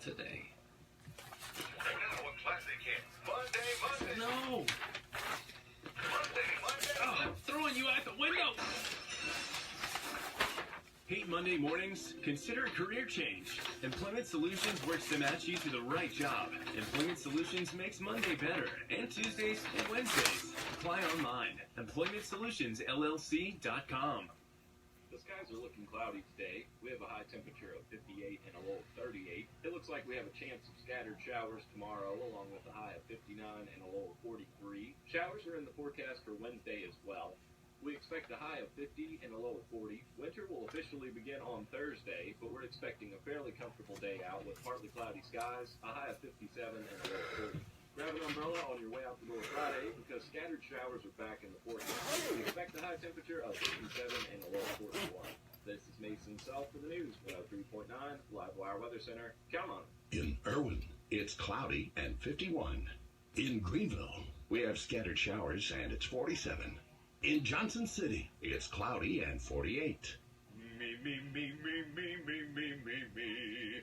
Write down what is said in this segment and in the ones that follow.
today. And now a classic hit. Monday. No! Monday. Oh, I'm throwing you out the window! Hate Monday mornings? Consider a career change. Employment Solutions works to match you to the right job. Employment Solutions makes Monday better, and Tuesdays and Wednesdays. Apply online. EmploymentSolutionsLLC.com. The skies are looking cloudy today. We have a high temperature of 58 and a low of 38. It looks like we have a chance of scattered showers tomorrow, along with a high of 59 and a low of 43. Showers are in the forecast for Wednesday as well. We expect a high of 50 and a low of 40. Winter will officially begin on Thursday, but we're expecting a fairly comfortable day out with partly cloudy skies, a high of 57 and a low of 40. Grab an umbrella on your way out the door Friday because scattered showers are back in the forecast. We expect a high temperature of 57 and a low of 41. This is Mason Self for the news, 103.9 Live Wire Weather Center. Count on it. In Irwin, it's cloudy and 51. In Greenville, we have scattered showers and it's 47. In Johnson City, it's cloudy and 48. Me.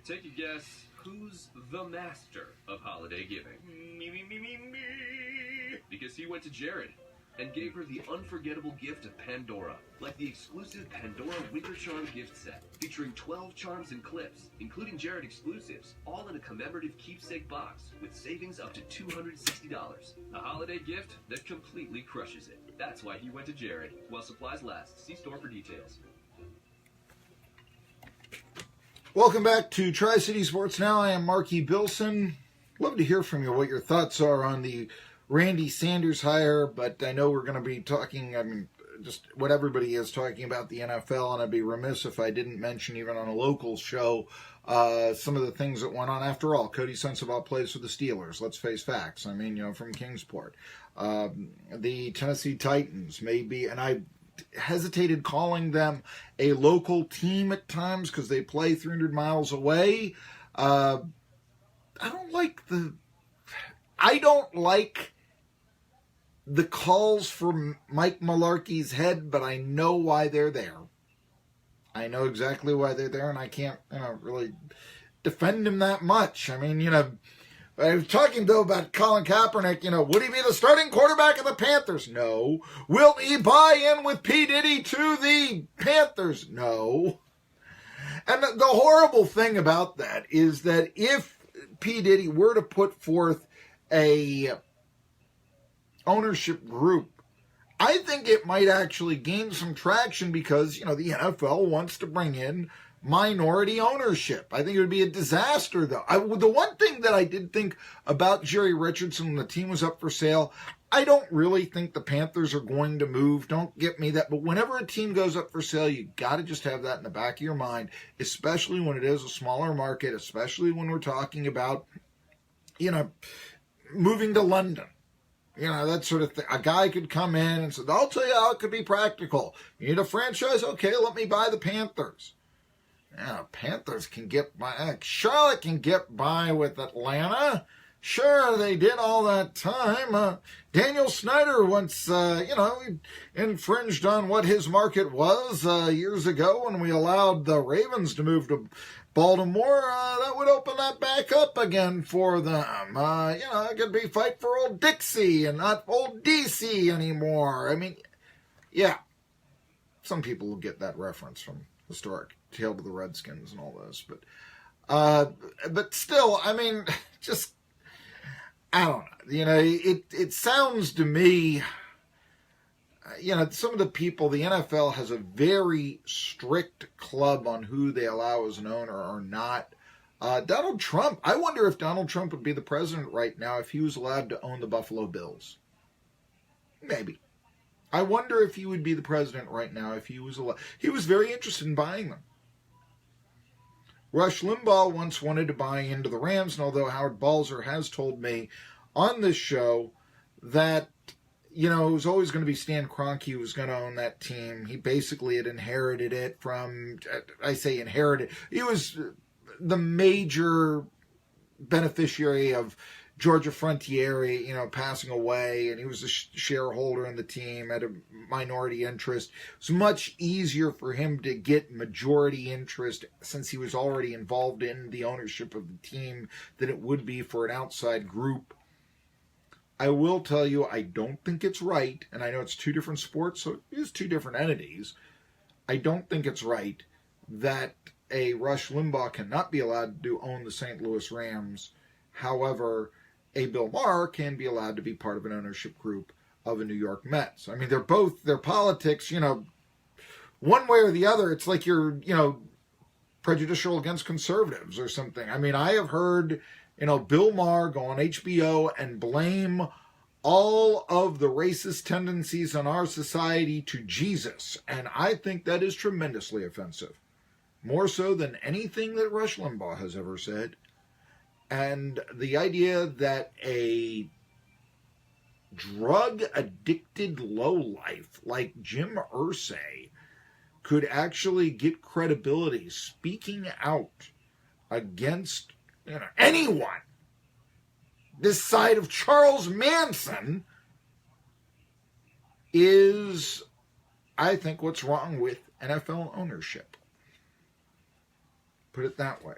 Take a guess, who's the master of holiday giving? Me. Because he went to Jared and gave her the unforgettable gift of Pandora, like the exclusive Pandora Winter Charm gift set, featuring 12 charms and clips, including Jared exclusives, all in a commemorative keepsake box with savings up to $260. A holiday gift that completely crushes it. That's why he went to Jared. While supplies last. See store for details. Welcome back to Tri-City Sports Now. I am Marky Billson. Love to hear from you what your thoughts are on the Randy Sanders hire, but I know we're going to be talking, just what everybody is talking about the NFL, and I'd be remiss if I didn't mention, even on a local show, some of the things that went on. After all, Cody Sensabaugh plays for the Steelers. Let's face facts. From Kingsport. The Tennessee Titans may be, and I hesitated calling them a local team at times because they play 300 miles away. I don't like the calls for Mike Mularkey's head, but I know why they're there. I know exactly why they're there, and I can't, really defend him that much. I was talking, though, about Colin Kaepernick. Would he be the starting quarterback of the Panthers? No. Will he buy in with P. Diddy to the Panthers? No. And the horrible thing about that is that if P. Diddy were to put forth a ownership group, I think it might actually gain some traction because, the NFL wants to bring in minority ownership. I think it would be a disaster, though. The one thing that I did think about Jerry Richardson when the team was up for sale, I don't really think the Panthers are going to move. Don't get me that. But whenever a team goes up for sale, you got to just have that in the back of your mind, especially when it is a smaller market, especially when we're talking about, moving to London. That sort of thing. A guy could come in and say, I'll tell you how it could be practical. You need a franchise? Okay, let me buy the Panthers. Yeah, Panthers can get by. Charlotte can get by with Atlanta. Sure, they did all that time. Daniel Snyder once, infringed on what his market was years ago when we allowed the Ravens to move to Baltimore. That would open that back up again for them. It could be fight for old Dixie and not old DC anymore. Yeah, some people will get that reference from historic Tale to the Redskins and all this, but still, I don't know. It sounds to me, some of the people, the NFL has a very strict club on who they allow as an owner or not. Donald Trump, I wonder if Donald Trump would be the president right now if he was allowed to own the Buffalo Bills. Maybe. I wonder if he would be the president right now if he was allowed. He was very interested in buying them. Rush Limbaugh once wanted to buy into the Rams, and although Howard Balzer has told me on this show that, it was always going to be Stan Kroenke who was going to own that team. He basically had inherited it from, I say inherited, he was the major beneficiary of Georgia Frontiere, passing away, and he was a shareholder in the team, had a minority interest. It's much easier for him to get majority interest since he was already involved in the ownership of the team than it would be for an outside group. I will tell you, I don't think it's right, and I know it's two different sports, so it is two different entities. I don't think it's right that a Rush Limbaugh cannot be allowed to own the St. Louis Rams. However, a Bill Maher can be allowed to be part of an ownership group of a New York Mets. I mean, their politics, one way or the other, it's like you're, prejudicial against conservatives or something. I mean, I have heard, Bill Maher go on HBO and blame all of the racist tendencies in our society to Jesus. And I think that is tremendously offensive. More so than anything that Rush Limbaugh has ever said. And the idea that a drug-addicted lowlife like Jim Irsay could actually get credibility speaking out against anyone this side of Charles Manson is, I think, what's wrong with NFL ownership. Put it that way.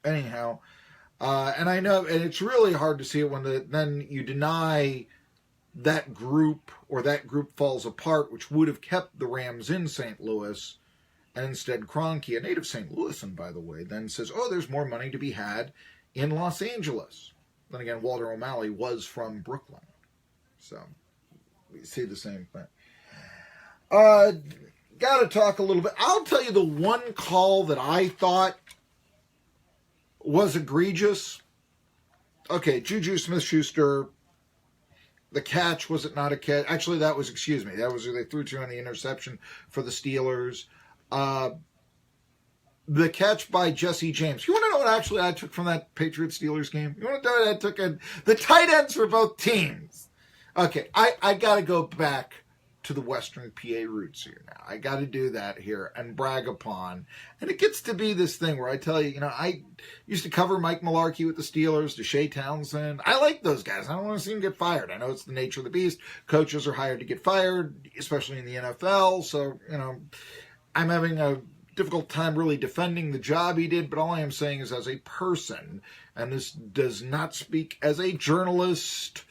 Anyhow, and I know, and it's really hard to see it when then you deny that group, or that group falls apart, which would have kept the Rams in St. Louis, and instead Kroenke, a native St. Louisan, by the way, then says, oh, there's more money to be had in Los Angeles. Then again, Walter O'Malley was from Brooklyn. So, we see the same thing. Got to talk a little bit. I'll tell you the one call that I thought was egregious. Okay, Juju Smith-Schuster, the catch, was it not a catch? Actually, that was, they threw to on the interception for the Steelers. The catch by Jesse James. You want to know what actually I took from that Patriots-Steelers game? You want to know what I took? The tight ends for both teams. Okay, I got to go back to the Western PA roots here now. I got to do that here and brag upon. And it gets to be this thing where I tell you, I used to cover Mike Mularkey with the Steelers, Deshae Townsend. I like those guys. I don't want to see them get fired. I know it's the nature of the beast. Coaches are hired to get fired, especially in the NFL. So, I'm having a difficult time really defending the job he did, but all I am saying is as a person, and this does not speak as a journalist,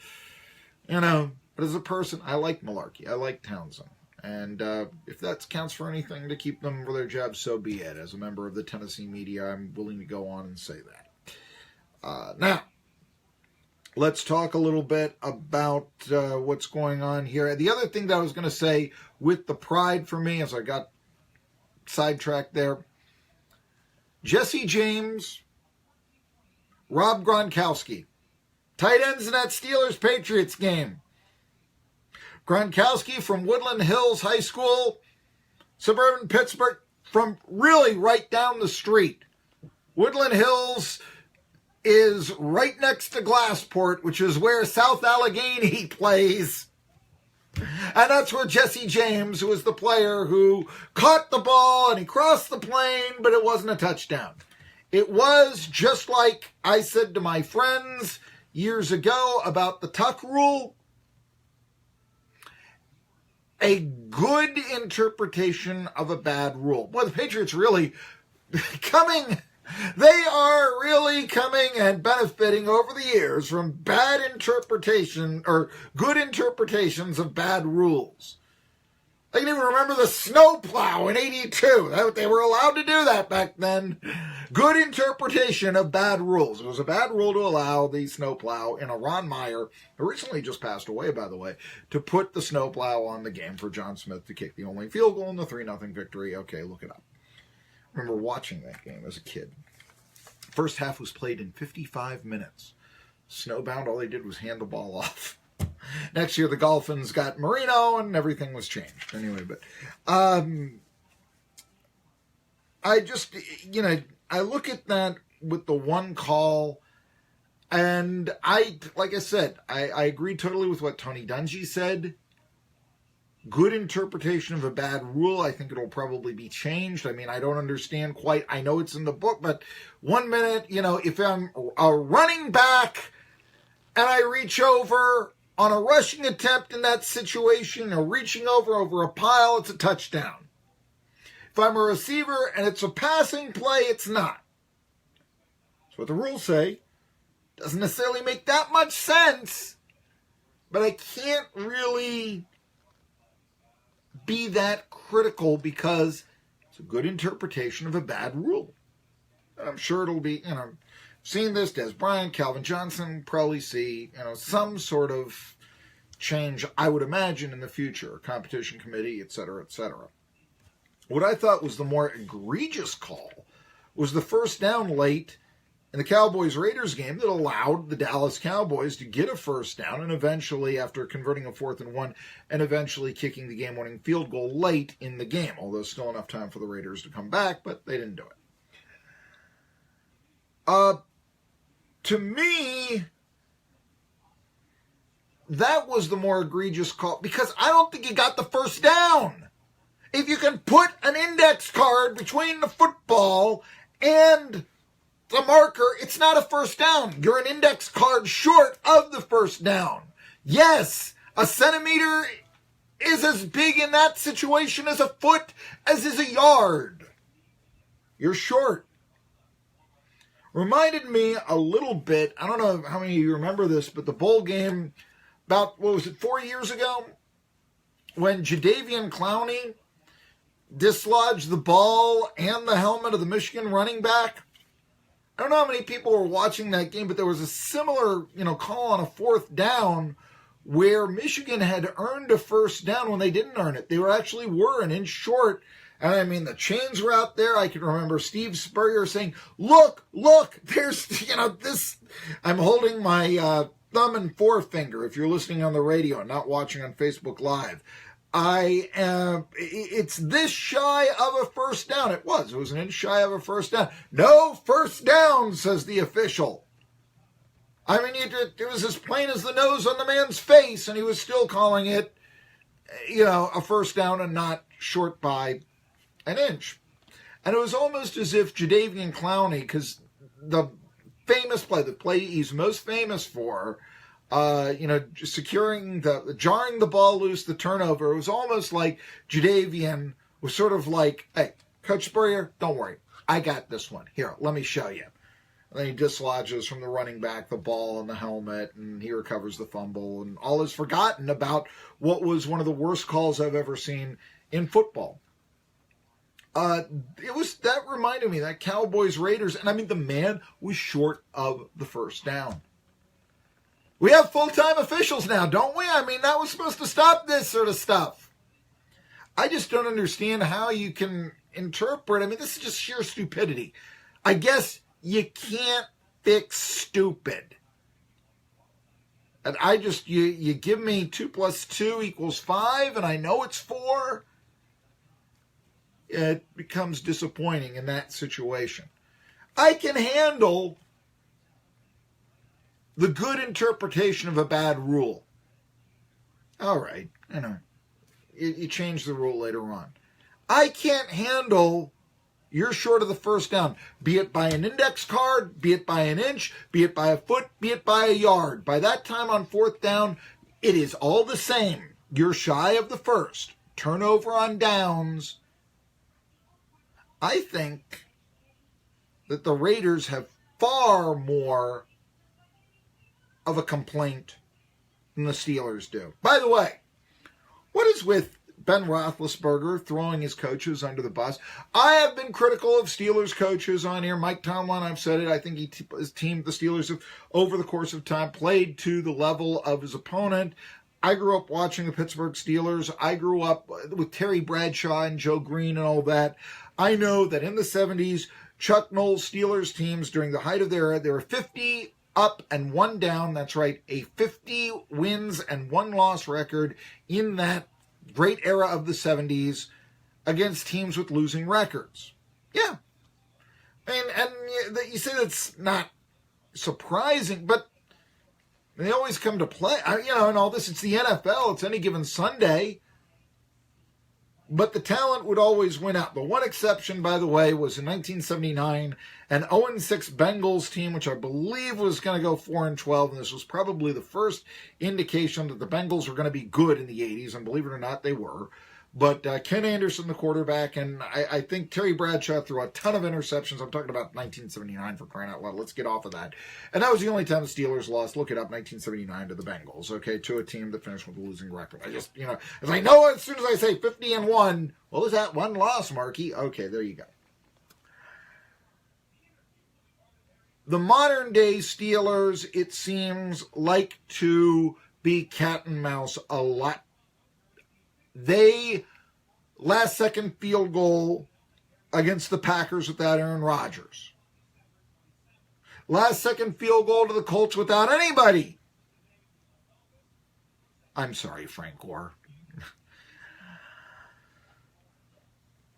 but as a person, I like Mularkey. I like Townsend. And if that counts for anything to keep them for their jobs, so be it. As a member of the Tennessee media, I'm willing to go on and say that. Now, let's talk a little bit about what's going on here. The other thing that I was going to say with the pride for me, as I got sidetracked there, Jesse James, Rob Gronkowski, tight ends in that Steelers-Patriots game. Gronkowski from Woodland Hills High School, suburban Pittsburgh, from really right down the street. Woodland Hills is right next to Glassport, which is where South Allegheny plays. And that's where Jesse James, who was the player who caught the ball and he crossed the plane, but it wasn't a touchdown. It was just like I said to my friends years ago about the tuck rule. A good interpretation of a bad rule. Boy, the Patriots really they are really coming and benefiting over the years from bad interpretation or good interpretations of bad rules. I can even remember the snowplow in '82. They were allowed to do that back then. Good interpretation of bad rules. It was a bad rule to allow the snowplow in a Ron Meyer, who recently just passed away, by the way, to put the snowplow on the game for John Smith to kick the only field goal in the 3-0 victory. Okay, look it up. I remember watching that game as a kid. First half was played in 55 minutes. Snowbound, all they did was hand the ball off. Next year, the Dolphins got Marino, and everything was changed. Anyway, but I just, I look at that with the one call, and like I said, I agree totally with what Tony Dungy said. good interpretation of a bad rule. I think it'll probably be changed. I mean, I don't understand quite. I know it's in the book, but 1 minute, if I'm a running back and I reach over on a rushing attempt in that situation, or reaching over a pile, it's a touchdown. If I'm a receiver and it's a passing play, it's not. That's what the rules say. Doesn't necessarily make that much sense, but I can't really be that critical because it's a good interpretation of a bad rule. And I'm sure it'll be, seeing this, Des Bryant, Calvin Johnson, probably see, some sort of change, I would imagine, in the future, competition committee, et cetera, et cetera. What I thought was the more egregious call was the first down late in the Cowboys-Raiders game that allowed the Dallas Cowboys to get a first down and eventually, after converting a 4th and 1, and eventually kicking the game-winning field goal late in the game, although still enough time for the Raiders to come back, but they didn't do it. To me, that was the more egregious call, because I don't think you got the first down. If you can put an index card between the football and the marker, it's not a first down. You're an index card short of the first down. Yes, a centimeter is as big in that situation as a foot as is a yard. You're short. Reminded me a little bit, I don't know how many of you remember this, but the bowl game about, 4 years ago? When Jadeveon Clowney dislodged the ball and the helmet of the Michigan running back. I don't know how many people were watching that game, but there was a similar, call on a 4th down where Michigan had earned a first down when they didn't earn it. They were an inch short. And I mean, the chains were out there. I can remember Steve Spurrier saying, look, there's, this. I'm holding my thumb and forefinger if you're listening on the radio and not watching on Facebook Live. It's this shy of a first down. It was an inch shy of a first down. No first down, says the official. I mean, it was as plain as the nose on the man's face, and he was still calling it, a first down and not short by an inch. And it was almost as if Jadeveon Clowney, because the famous play, the play he's most famous for, jarring the ball loose, the turnover. It was almost like Jadeveon was sort of like, hey, Coach Spurrier, don't worry. I got this one. Here, let me show you. And then he dislodges from the running back the ball and the helmet, and he recovers the fumble, and all is forgotten about what was one of the worst calls I've ever seen in football. That reminded me, that Cowboys-Raiders, and I mean, the man was short of the first down. We have full-time officials now, don't we? I mean, that was supposed to stop this sort of stuff. I just don't understand how you can interpret. I mean, this is just sheer stupidity. I guess you can't fix stupid. And you give me 2 + 2 = 5, and I know it's 4. It becomes disappointing in that situation. I can handle the good interpretation of a bad rule. All right, you change the rule later on. I can't handle you're short of the first down, be it by an index card, be it by an inch, be it by a foot, be it by a yard. By that time on 4th down, it is all the same. You're shy of the first. Turnover on downs. I think that the Raiders have far more of a complaint than the Steelers do. By the way, what is with Ben Roethlisberger throwing his coaches under the bus? I have been critical of Steelers coaches on here. Mike Tomlin, I've said it. I think his team, the Steelers, have, over the course of time, played to the level of his opponent. I grew up watching the Pittsburgh Steelers. I grew up with Terry Bradshaw and Joe Green and all that. I know that in the 70s, Chuck Noll's Steelers teams, during the height of their era, they were 50 up and 1 down. That's right, a 50 wins and 1 loss record in that great era of the 70s against teams with losing records. Yeah. And you say that's not surprising, but they always come to play. And all this, it's the NFL. It's any given Sunday. But the talent would always win out. The one exception, by the way, was in 1979, an 0-6 Bengals team, which I believe was going to go 4-12, and this was probably the first indication that the Bengals were going to be good in the 80s, and believe it or not, they were. But Ken Anderson, the quarterback, and I think Terry Bradshaw threw a ton of interceptions. I'm talking about 1979 for crying out loud. Let's get off of that. And that was the only time the Steelers lost. Look it up, 1979 to the Bengals, okay, to a team that finished with a losing record. I just, as I know as soon as I say 50-1, well, is that one loss, Marky? Okay, there you go. The modern-day Steelers, it seems, like to be cat and mouse a lot. They, last-second field goal against the Packers without Aaron Rodgers. Last-second field goal to the Colts without anybody. I'm sorry, Frank Gore.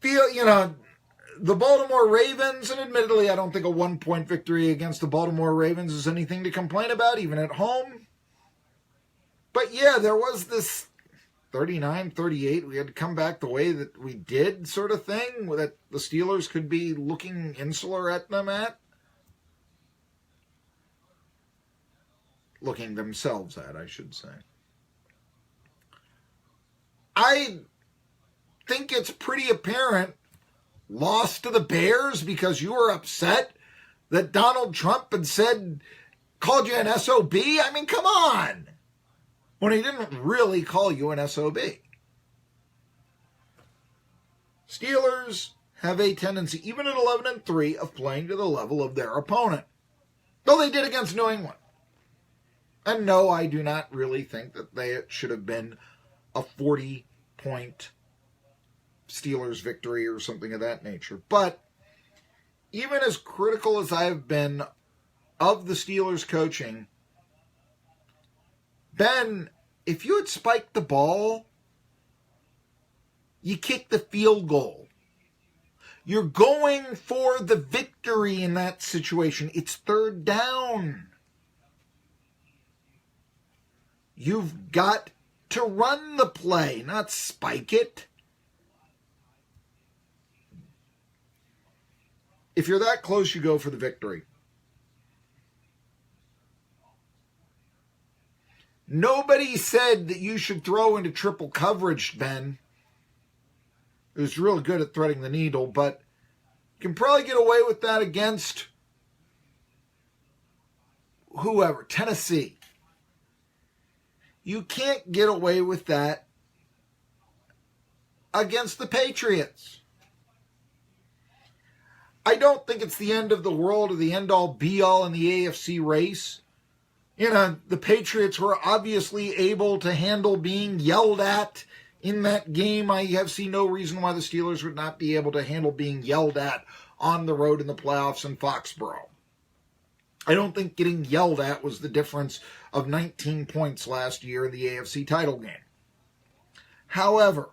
The Baltimore Ravens, and admittedly, I don't think a 1-point victory against the Baltimore Ravens is anything to complain about, even at home. But yeah, there was this 39-38, we had to come back the way that we did sort of thing, that the Steelers could be looking insular at them at. Looking themselves at, I should say. I think it's pretty apparent, lost to the Bears because you were upset that Donald Trump had called you an SOB? I mean, come on! When he didn't really call you an SOB. Steelers have a tendency, even at 11-3, of playing to the level of their opponent. Though they did against New England. And no, I do not really think that it should have been a 40-point Steelers victory or something of that nature. But even as critical as I have been of the Steelers coaching, Ben, if you had spiked the ball, you kick the field goal. You're going for the victory in that situation. It's third down. You've got to run the play, not spike it. If you're that close, you go for the victory. Nobody said that you should throw into triple coverage, Ben. It was real good at threading the needle, but you can probably get away with that against whoever, Tennessee. You can't get away with that against the Patriots. I don't think it's the end of the world or the end-all, be-all in the AFC race. The Patriots were obviously able to handle being yelled at in that game. I have seen no reason why the Steelers would not be able to handle being yelled at on the road in the playoffs in Foxborough. I don't think getting yelled at was the difference of 19 points last year in the AFC title game. However,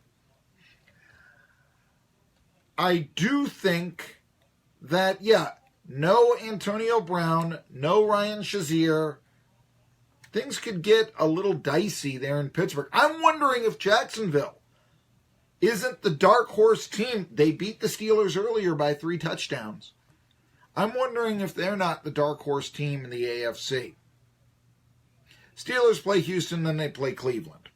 I do think that, no Antonio Brown, no Ryan Shazier, things could get a little dicey there in Pittsburgh. I'm wondering if Jacksonville isn't the dark horse team. They beat the Steelers earlier by 3 touchdowns. I'm wondering if they're not the dark horse team in the AFC. Steelers play Houston, then they play Cleveland.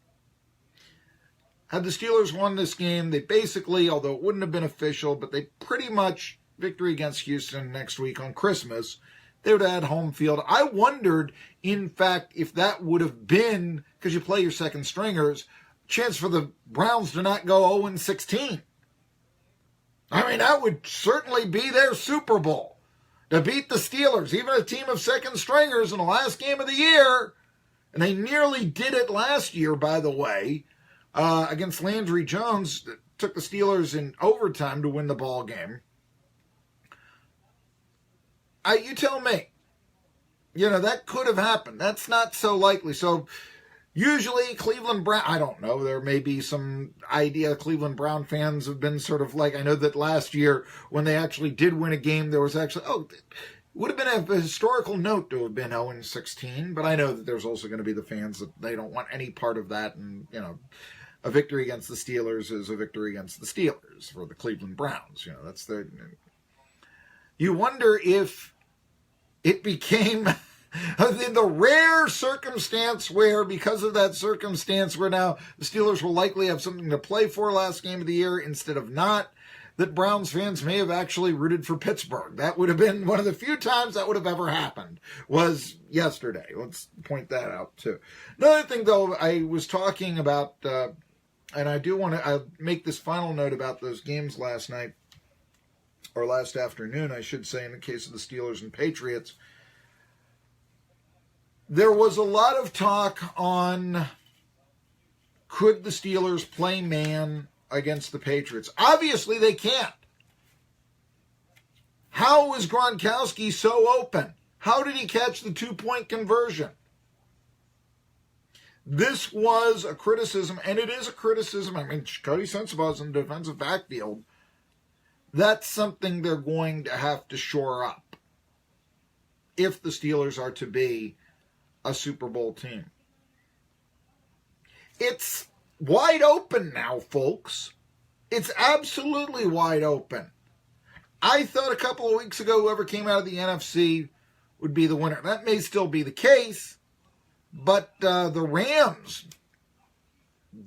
Had the Steelers won this game, they basically, although it wouldn't have been official, but they pretty much, victory against Houston next week on Christmas, they would have had home field. I wondered, in fact, if that would have been, because you play your second stringers, chance for the Browns to not go 0-16. I mean, that would certainly be their Super Bowl. To beat the Steelers, even a team of second stringers in the last game of the year. And they nearly did it last year, by the way, against Landry Jones. That took the Steelers in overtime to win the ball game. You tell me. That could have happened. That's not so likely. So, usually Cleveland Brown, I don't know, there may be some idea Cleveland Brown fans have been sort of like, I know that last year when they actually did win a game, there was actually, it would have been a historical note to have been 0-16, but I know that there's also going to be the fans that they don't want any part of that, and, a victory against the Steelers is a victory against the Steelers for the Cleveland Browns. You know, that's the. You wonder if it became in the rare circumstance where, because of that circumstance, where now the Steelers will likely have something to play for last game of the year instead of not, that Browns fans may have actually rooted for Pittsburgh. That would have been one of the few times that would have ever happened, was yesterday. Let's point that out, too. Another thing, though, I was talking about, and I do want to make this final note about those games last night, or last afternoon, I should say, in the case of the Steelers and Patriots. There was a lot of talk on, could the Steelers play man against the Patriots? Obviously, they can't. How is Gronkowski so open? How did he catch the 2-point conversion? This was a criticism, and it is a criticism. I mean, Cody Sensabaugh is in the defensive backfield. That's something they're going to have to shore up if the Steelers are to be a Super Bowl team. It's wide open now, folks. It's absolutely wide open. I thought a couple of weeks ago whoever came out of the NFC would be the winner. That may still be the case, but the Rams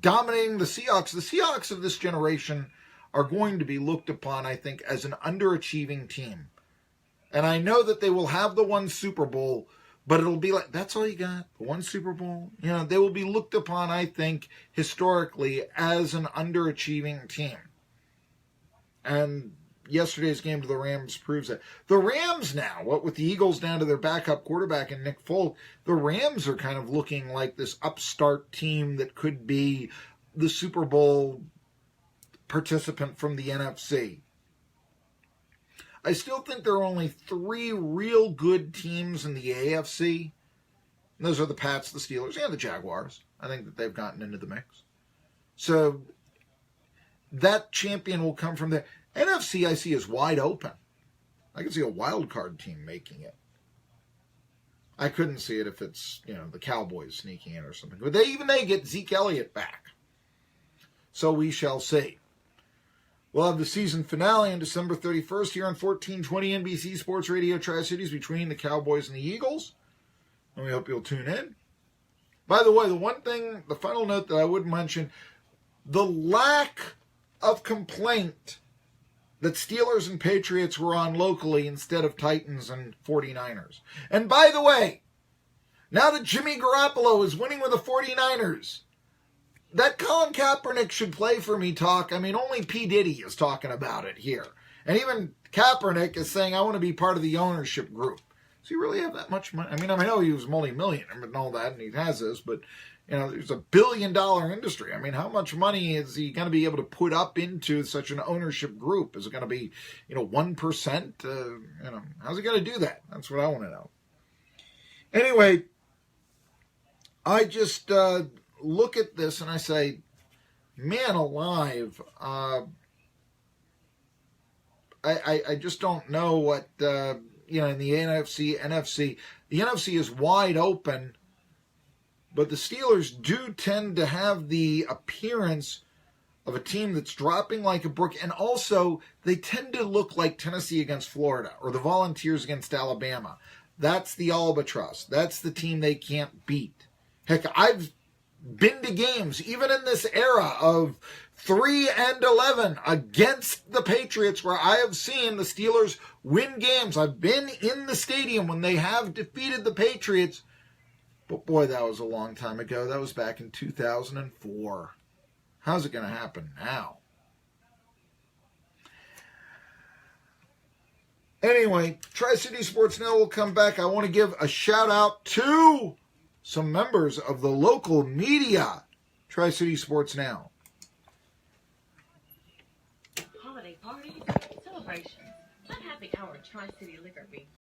dominating the Seahawks of this generation are going to be looked upon, I think, as an underachieving team. And I know that they will have the one Super Bowl, but it'll be like, that's all you got? The one Super Bowl? You know, they will be looked upon, I think, historically as an underachieving team. And yesterday's game to the Rams proves that. The Rams now, what with the Eagles down to their backup quarterback and Nick Foles, the Rams are kind of looking like this upstart team that could be the Super Bowl participant from the NFC. I still think there are only 3 real good teams in the AFC. And those are the Pats, the Steelers, and the Jaguars. I think that they've gotten into the mix. So that champion will come from there. NFC, I see, is wide open. I can see a wild card team making it. I couldn't see it if it's, you know, the Cowboys sneaking in or something. But they get Zeke Elliott back. So we shall see. We'll have the season finale on December 31st here on 1420 NBC Sports Radio Tri-Cities between the Cowboys and the Eagles. And we hope you'll tune in. By the way, the final note that I would mention, the lack of complaint that Steelers and Patriots were on locally instead of Titans and 49ers. And by the way, now that Jimmy Garoppolo is winning with the 49ers, that Colin Kaepernick should play for me talk. I mean, only P. Diddy is talking about it here. And even Kaepernick is saying, I want to be part of the ownership group. Does he really have that much money? I mean, I know he was multi-millionaire and all that, and he has this, but, you know, there's $1 billion industry. I mean, how much money is he going to be able to put up into such an ownership group? Is it going to be, 1%? How's he going to do that? That's what I want to know. Anyway, I just look at this and I say, man alive, I just don't know what, in the NFC, the NFC is wide open, but the Steelers do tend to have the appearance of a team that's dropping like a brook, and also they tend to look like Tennessee against Florida or the Volunteers against Alabama. That's the albatross. That's the team they can't beat. Heck, I've been to games, even in this era of 3-11 against the Patriots, where I have seen the Steelers win games. I've been in the stadium when they have defeated the Patriots. But boy, that was a long time ago. That was back in 2004. How's it going to happen now? Anyway, Tri-City Sports Now will come back. I want to give a shout out to some members of the local media. Tri-City Sports Now. Holiday parties, celebrations. Let Happy Hour Tri-City Liquor be